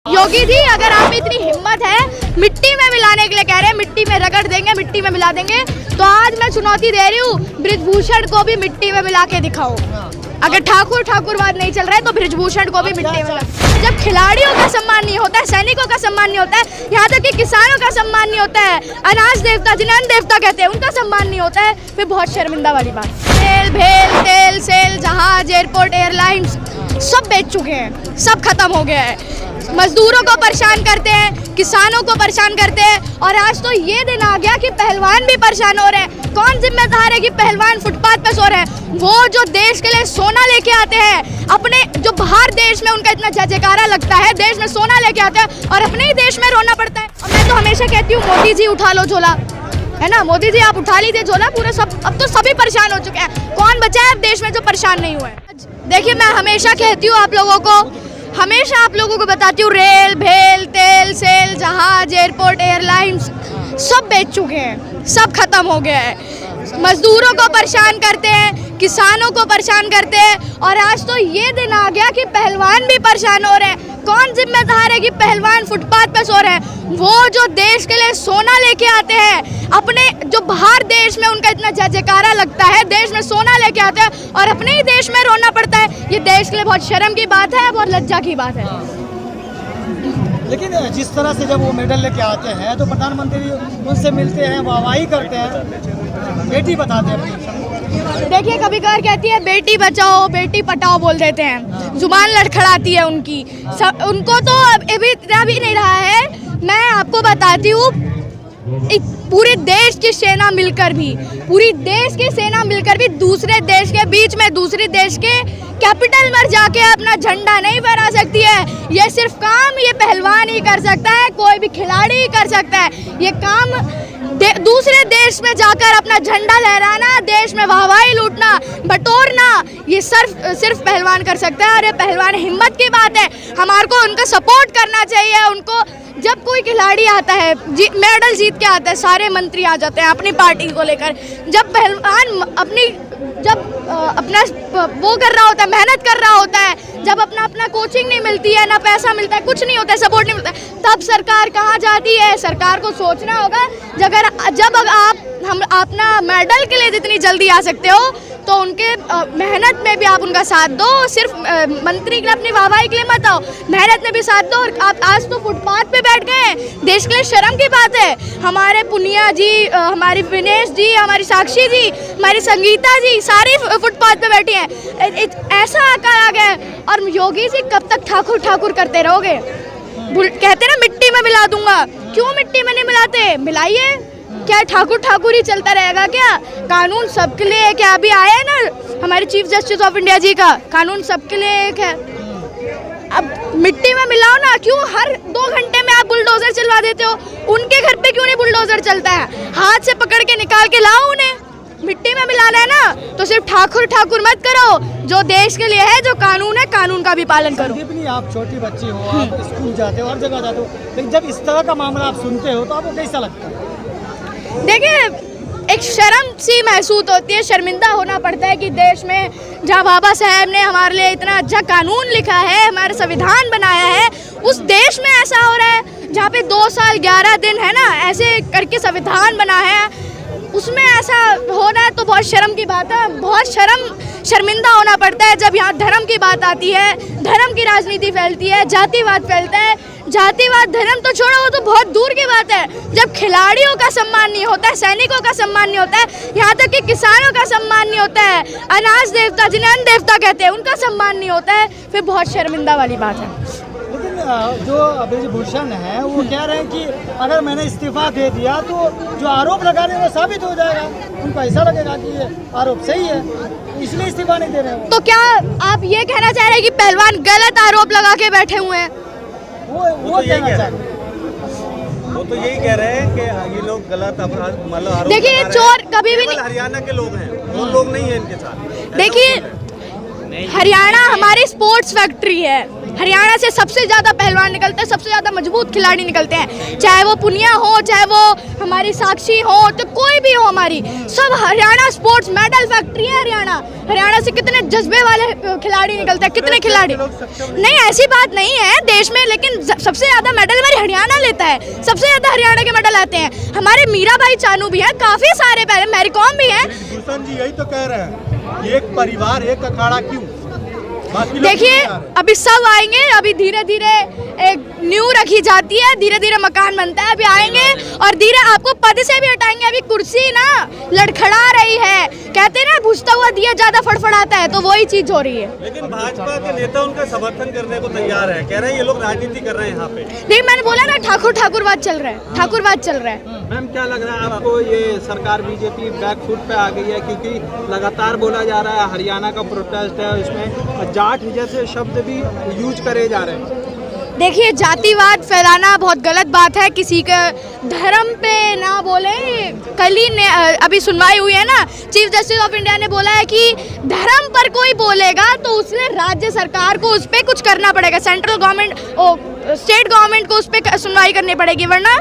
योगी जी, अगर आप में इतनी हिम्मत है मिट्टी में मिलाने के लिए कह रहे हैं, मिट्टी में रगड़ देंगे, मिट्टी में मिला देंगे, तो आज मैं चुनौती दे रही हूँ, बृजभूषण को भी मिट्टी में मिला के दिखाओ। अगर ठाकुरवाद नहीं चल रहा है तो बृजभूषण को भी मिट्टी में मिला। जब खिलाड़ियों का सम्मान नहीं होता है, सैनिकों का सम्मान नहीं होता है, यहाँ तक कि किसानों का सम्मान नहीं होता है, अनाज देवता जिन्हें अन्न देवता कहते हैं उनका सम्मान नहीं होता है, फिर बहुत शर्मिंदा वाली बात। तेल, भेल, तेल, सेल, जहाज, एयरपोर्ट, एयरलाइंस सब बेच चुके हैं, सब खत्म हो गया है। मजदूरों को परेशान करते हैं, किसानों को परेशान करते हैं, और आज तो ये दिन आ गया कि पहलवान भी परेशान हो रहे हैं। कौन जिम्मेदार है कि पहलवान फुटपाथ पे सो रहे हैं? वो जो देश के लिए सोना लेके आते हैं, अपने जो बाहर देश में उनका इतना जयजयकारा लगता है, देश में सोना लेके आते हैं और अपने ही देश में रोना पड़ता है। और मैं तो हमेशा कहती हूँ, मोदी जी उठा लो झोला, है ना, मोदी जी आप उठा लीजिए झोला, पूरे सब अब तो सभी परेशान हो चुके हैं। कौन बचा है अब देश में जो परेशान नहीं हुआ है? देखिए, मैं हमेशा कहती हूँ आप लोगों को, हमेशा आप लोगों को बताती हूँ, रेल, भेल, तेल, सेल, जहाज, एयरपोर्ट, एयरलाइंस सब बेच चुके हैं, सब खत्म हो गया है। मजदूरों को परेशान करते हैं, किसानों को परेशान करते हैं, और आज तो ये दिन आ गया कि पहलवान भी परेशान हो रहे हैं। कौन जिम्मेदार है कि पहलवान फुटपाथ पे सो रहे हैं? वो जो देश के लिए सोना लेके आते हैं, अपने जो बाहर देश में उनका इतना जयजयकारा लगता है, देश में सोना लेके आते हैं और अपने ही देश में रोना पड़ता है। ये देश के लिए बहुत शर्म की बात है, बहुत लज्जा की बात है। लेकिन जिस तरह से जब वो मेडल लेके आते हैं तो प्रधानमंत्री उनसे मिलते हैं, वाहवाही करते हैं, बेटी बताते हैं। देखिए, कभी कभार कहती है बेटी बचाओ बेटी पटाओ बोल देते हैं, जुबान लड़खड़ाती है उनकी। उनको तो अभी इतना भी नहीं रहा है। मैं आपको बताती हूँ, पूरे देश की सेना मिलकर भी, पूरी देश की सेना मिलकर भी दूसरे देश के बीच में, दूसरे देश के कैपिटल में जाके अपना झंडा नहीं फहरा सकती है। ये सिर्फ काम ये पहलवान ही कर सकता है, कोई भी खिलाड़ी ही कर सकता है। ये काम दूसरे देश में जाकर अपना झंडा लहराना, देश में वाहवाही लूटना, बटोरना, ये सिर्फ पहलवान कर सकता है। और ये पहलवान हिम्मत की बात है, हमारे को उनका सपोर्ट करना चाहिए। उनको जब कोई खिलाड़ी आता है, मेडल जीत के आता है, सारे मंत्री आ जाते हैं अपनी पार्टी को लेकर। जब पहलवान अपना वो कर रहा होता है, मेहनत कर रहा होता है, जब अपना कोचिंग नहीं मिलती है, ना पैसा मिलता है, कुछ नहीं होता है, सपोर्ट नहीं मिलता है, तब सरकार कहाँ जाती है? सरकार को सोचना होगा, जब आप अपना मेडल के लिए जितनी जल्दी आ सकते हो तो उनके मेहनत में भी आप उनका साथ दो। सिर्फ मंत्री के लिए, अपनी वाहवाही के लिए मत आओ, मेहनत में भी साथ दो। और आप आज तो फुटपाथ पे बैठ गए, देश के लिए शर्म की बात है। हमारे पुनिया जी, हमारी विनेश जी, हमारी साक्षी जी, हमारी संगीता जी, सारी फुटपाथ पे बैठी हैं। ऐसा आकार आ गया। और योगी जी कब तक ठाकुर करते रहोगे? कहते ना मिट्टी में मिला दूंगा, क्यों मिट्टी में नहीं मिलाते? मिलाइए। क्या ठाकुर ही चलता रहेगा क्या? कानून सबके लिए है। क्या अभी आया है ना हमारे चीफ जस्टिस ऑफ इंडिया जी का, कानून सबके लिए एक है। अब मिट्टी में मिलाओ ना, क्यों हर 2 घंटे में आप बुलडोजर चलवा देते हो? उनके घर पे क्यों नहीं बुलडोजर चलता है? हाथ से पकड़ के निकाल के लाओ उन्हें। मिट्टी में मिलाना है ना तो सिर्फ ठाकुर मत करो, जो देश के लिए है, जो कानून है, कानून का भी पालन करो। आप छोटी बच्ची हो, आप स्कूल जाते हो, हर जगह जाते हो, लेकिन जब इस तरह का मामला आप सुनते हो तो आपको कैसा लगता है? देखिए, एक शर्म सी महसूस होती है, शर्मिंदा होना पड़ता है कि देश में जहाँ बाबा साहब ने हमारे लिए इतना अच्छा कानून लिखा है, हमारा संविधान बनाया है, उस देश में ऐसा हो रहा है जहाँ पे 2 साल 11 दिन है ना ऐसे करके संविधान बना है, उसमें ऐसा होना है तो बहुत शर्म की बात है। बहुत शर्मिंदा होना पड़ता है जब यहाँ धर्म की बात आती है, धर्म की राजनीति फैलती है, जातिवाद फैलता है। जातिवाद धर्म तो छोड़ो, वो तो बहुत दूर की बात है। जब खिलाड़ियों का सम्मान नहीं होता है, सैनिकों का सम्मान नहीं होता है, यहाँ तक कि किसानों का सम्मान नहीं होता है, अनाज देवता जिन्हें अन्न देवता कहते हैं उनका सम्मान नहीं होता है, फिर बहुत शर्मिंदा वाली बात है। लेकिन जो बृजभूषण है वो कह रहे हैं कि अगर मैंने इस्तीफा दे दिया तो जो आरोप लगा रहे हैं वो साबित हो जाएगा, उनको ऐसा लगेगा कि ये आरोप सही है, इसलिए इस्तीफा नहीं दे रहे हैं। तो क्या आप ये कहना चाह रहे हैं कि पहलवान गलत आरोप लगा के बैठे हुए हैं? वो कहना चाह रहे हैं। वो तो यही कह रहे हैं कि ये लोग गलत मतलब। देखिए, चोर कभी भी नहीं, हरियाणा के लोग हैं, वो लोग नहीं है इनके साथ। देखिए, हरियाणा हमारी स्पोर्ट्स फैक्ट्री है। हरियाणा से सबसे ज्यादा पहलवान निकलते हैं, सबसे ज्यादा मजबूत खिलाड़ी निकलते हैं, चाहे वो पुनिया हो, चाहे वो हमारी साक्षी हो, तो कोई भी हो हमारी, सब हरियाणा स्पोर्ट्स मेडल फैक्ट्री है। हरियाणा से कितने जज्बे वाले खिलाड़ी निकलते हैं, कितने खिलाड़ी। नहीं, ऐसी बात नहीं है देश में, लेकिन सबसे ज़्यादा मेडल हमारी हरियाणा लेता है, सबसे ज़्यादा हरियाणा के मेडल आते हैं। हमारे मीरा भाई चानू भी हैं, काफ़ी सारे, मैरी कॉम भी हैं। भूषण जी यही तो कह रहे हैं, एक परिवार एक अखाड़ा क्यों? देखिए अभी सब आएंगे, अभी धीरे धीरे एक नींव रखी जाती है, धीरे धीरे मकान बनता है, अभी आएंगे और धीरे आपको पद से भी हटाएंगे। अभी कुर्सी ना लड़खड़ा रही है, कहते हैं ना बुझता हुआ दिया ज्यादा फड़फड़ाता है, तो वही चीज हो रही है। लेकिन भाजपा के नेता उनका समर्थन करने को तैयार है, कह रहे हैं ये लोग राजनीति कर रहे हैं यहाँ पे। देखिए मैंने बोला ना, ठाकुरवाद चल रहा है, ठाकुरवाद चल रहा है। मैम क्या लग रहा है आपको, ये सरकार बीजेपी बैकफुट पे आ गई है? क्योंकि लगातार बोला जा रहा है हरियाणा का प्रोटेस्ट है, उसमें जाट जैसे शब्द भी यूज करे जा रहे हैं। देखिए जातिवाद फैलाना बहुत गलत बात है, किसी के धर्म पे ना बोले। कल ही ने अभी सुनवाई हुई है ना, चीफ जस्टिस ऑफ इंडिया ने बोला है कि धर्म पर कोई बोलेगा तो उसने राज्य सरकार को उस पर कुछ करना पड़ेगा, सेंट्रल गवर्नमेंट स्टेट गवर्नमेंट को उस पर सुनवाई करनी पड़ेगी, वरना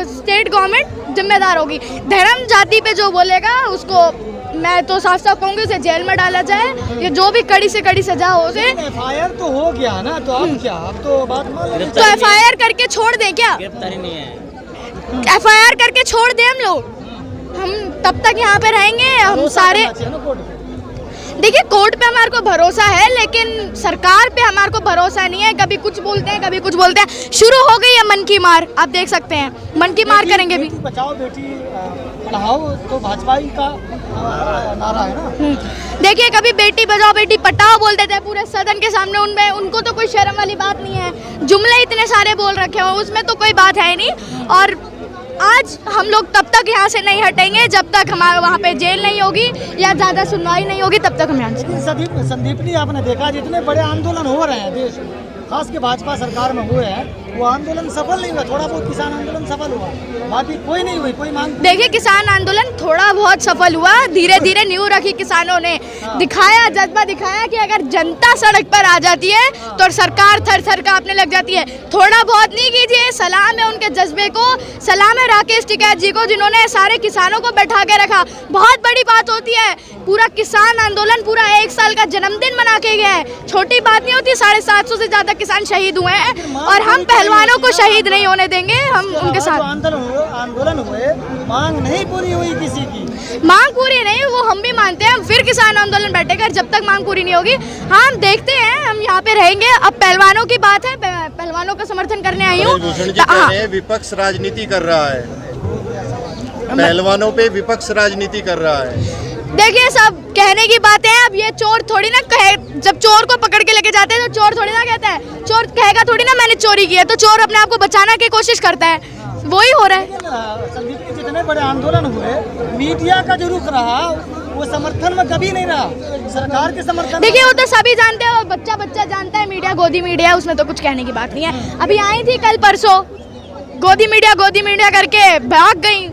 स्टेट गवर्नमेंट जिम्मेदार होगी। धर्म जाति पे जो बोलेगा उसको मैं तो साफ साफ कहूँगी उसे जेल में डाला जाए, या जो भी कड़ी से कड़ी सजा हो उसे। FIR तो हो गया ना, तो अब क्या, अब तो बात मान लो। तो FIR करके छोड़ दें क्या? गिरफ्तारी नहीं है, FIR करके छोड़ दें हम लोग, हम तब तक यहाँ पे रहेंगे हम सारे। देखिए कोर्ट पे हमारे को भरोसा है, लेकिन सरकार पे हमारे को भरोसा नहीं है। कभी कुछ बोलते हैं, कभी कुछ बोलते हैं। शुरू हो गई है मन की मार, आप देख सकते हैं, मन की मार करेंगे भी। बेटी बचाओ बेटी पढ़ाओ तो भाजपा ही का नारा है ना। देखिए कभी बेटी बचाओ बेटी पढ़ाओ बोल देते हैं पूरे सदन के सामने, उनमें उनको तो कोई शर्म वाली बात नहीं है। जुमले इतने सारे बोल रखे हो, उसमें तो कोई बात है ही नहीं। और आज हम लोग तब तक यहाँ से नहीं हटेंगे जब तक हमारे वहाँ पे जेल नहीं होगी या ज़्यादा सुनवाई नहीं होगी, तब तक हम यहाँ से। संदीपनी आपने देखा जितने बड़े आंदोलन हो रहे हैं देश में, खास के भाजपा सरकार में हुए हैं, वो आंदोलन सफल नहीं हुआ। थोड़ा बहुत किसान आंदोलन सफल हुआ, बाकी कोई नहीं हुई, कोई मांग। देखिए किसान आंदोलन थोड़ा बहुत सफल हुआ, धीरे धीरे नींव रखी किसानों ने, दिखाया जज्बा दिखाया कि अगर जनता सड़क पर आ जाती है तो सरकार थर थर कांपने लग जाती है। थोड़ा बहुत नहीं कीजिए, सलाम है उनके जज्बे को, सलाम है राकेश टिकैत जी को जिन्होंने सारे किसानों को बैठा के रखा। बहुत बड़ी बात होती है, पूरा किसान आंदोलन पूरा 1 साल का जन्मदिन मना के गया है, छोटी बात नहीं होती। 750 से ज्यादा किसान शहीद हुए हैं और हम पहलवानों को शहीद नहीं होने देंगे, हम उनके साथ। आंदोलन हुए, मांग नहीं पूरी हुई किसी की, मांग पूरी नहीं, वो हम भी मानते हैं। हम फिर किसान आंदोलन बैठेगा जब तक मांग पूरी नहीं होगी। हाँ हम देखते हैं, हम यहाँ पे रहेंगे। अब पहलवानों की बात है, पहलवानों का समर्थन करने आई हूँ। विपक्ष राजनीति कर रहा है, पहलवानों पे विपक्ष राजनीति कर रहा है। देखिए सब कहने की बातें हैं, अब ये चोर थोड़ी ना कहे, जब चोर को पकड़ के लेके जाते हैं तो चोर थोड़ी ना कहता है, चोर कहेगा थोड़ी ना मैंने चोरी की है, तो चोर अपने आप को बचाने की कोशिश करता है, वही हो रहा है। संदीप के जितने बड़े आंदोलन हुए, मीडिया का जो रुख रहा वो समर्थन में कभी नहीं रहा, सरकार के समर्थन। देखिए वो तो सभी जानते हैं, बच्चा बच्चा जानता है, मीडिया गोदी मीडिया, उसमें तो कुछ कहने की बात नहीं है। अभी आई थी कल परसों, गोदी मीडिया करके भाग गई,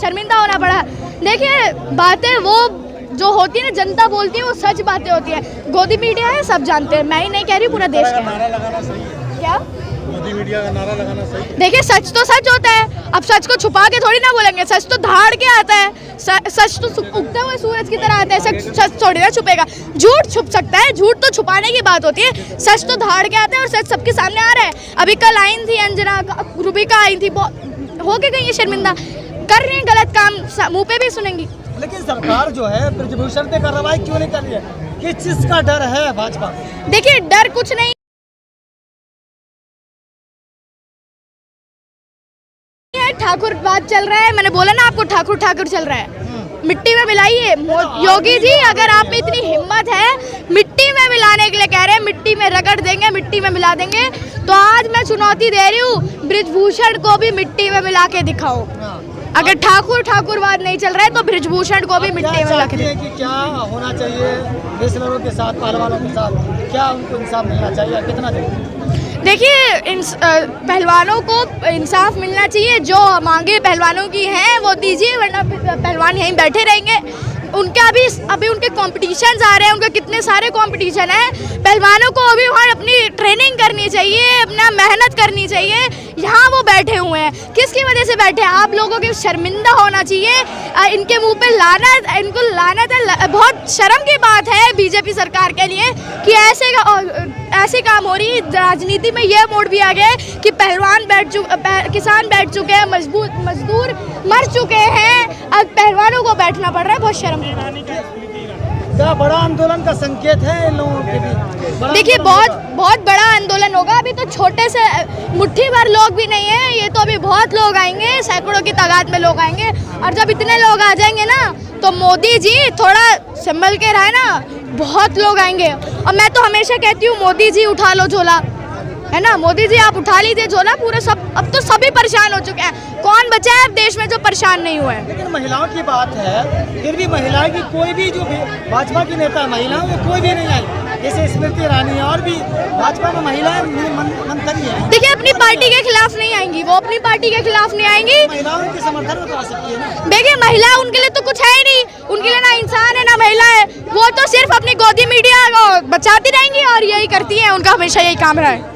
शर्मिंदा होना पड़ा। देखिए बातें वो जो होती है ना, जनता बोलती है वो सच बातें होती है। गोदी मीडिया है, सब जानते हैं, मैं ही नहीं कह रही, पूरा देश का नारा लगाना सही है क्या? मोदी मीडिया का नारा लगाना सही है। देखिए सच तो सच होता है, अब सच को छुपा के थोड़ी ना बोलेंगे, सच तो धाड़ के आता है, सच तो उगते हुए सूरज की तरह आता है, सच थोड़ी ना छुपेगा। झूठ छुप सकता है, झूठ तो छुपाने की बात होती है, सच तो धाड़ के आता है और सच सबके सामने आ रहा है। अभी कल आई थी अंजना, रूबिका आई थी, हो के गई है शर्मिंदा, कर रही है गलत काम, मुँह पे भी सुनेंगी। लेकिन सरकार जो है ब्रजभूषण पे कार्रवाई क्यों नहीं कर रही है? किस चीज का डर है भाजपा? देखिए डर कुछ नहीं है, ठाकुरवाद चल रहा है। मैंने बोला ना आपको, ठाकुर चल रहा है, मिट्टी में मिलाइए। योगी जी अगर आप में इतनी हिम्मत है मिट्टी में मिलाने के लिए कह रहे हैं, मिट्टी में रगड़ देंगे, मिट्टी में मिला देंगे, तो आज मैं चुनौती दे रही हूँ, ब्रजभूषण को भी मिट्टी में मिला के दिखाओ। अगर ठाकुरवाद नहीं चल रहा है तो ब्रजभूषण को भी मिट्टी में मिला के दिखाओ। कि क्या होना चाहिए रेसलरों के साथ, पहलवानों के साथ, क्या उनको इंसाफ मिलना चाहिए, कितना चाहिए? देखिए पहलवानों को इंसाफ मिलना चाहिए, जो मांगे पहलवानों की हैं वो दीजिए, वरना पहलवान यहीं बैठे रहेंगे। उनके अभी उनके कॉम्पिटिशन्स आ रहे हैं, उनके कितने सारे कॉम्पिटिशन हैं, पहलवानों को अभी वहाँ अपनी ट्रेनिंग करनी चाहिए, अपना मेहनत करनी चाहिए। यहाँ वो बैठे हुए हैं। किसकी वजह से बैठे हैं? आप लोगों के शर्मिंदा होना चाहिए। इनके मुंह पे लानत, इनको लानत है। बहुत शर्म की बात है बीजेपी सरकार के लिए कि ऐसे काम हो रही। राजनीति में यह मोड़ भी आ गया है कि किसान बैठ चुके हैं, मजदूर मर चुके हैं, अब पहलवानों को बैठना पड़ रहा है। बहुत शर्म। क्या बड़ा आंदोलन का संकेत है इन लोगों के भी? देखिए बहुत बड़ा आंदोलन होगा। अभी तो छोटे से मुट्ठी भर लोग भी नहीं है, ये तो अभी बहुत लोग आएंगे, सैकड़ों की तादाद में लोग आएंगे। और जब इतने लोग आ जाएंगे ना तो मोदी जी थोड़ा संभल के रहे ना, बहुत लोग आएंगे। और मैं तो हमेशा कहती हूँ मोदी जी उठा लो झोला, है ना। मोदी जी आप उठा लीजिए झोला। पूरे सब अब तो सभी परेशान हो चुके हैं। कौन बचा है अब देश में जो परेशान नहीं हुआ है? लेकिन महिलाओं की बात है, फिर भी महिलाएं की कोई भी जो भाजपा की नेता महिलाओं में कोई भी नहीं आई। जैसे स्मृति ईरानी और भी भाजपा में महिलाएं मंत्री है। देखिए अपनी पार्टी के खिलाफ नहीं आएंगी, वो अपनी पार्टी के खिलाफ नहीं आएंगी। महिलाओं के समर्थन में तो आ सकती है ना। देखिए महिला उनके लिए तो कुछ है ही नहीं, उनके लिए ना इंसान है ना महिला है। वो तो सिर्फ अपनी गोदी मीडिया को बचाती रहेंगी और यही करती है, उनका हमेशा यही काम रहा है।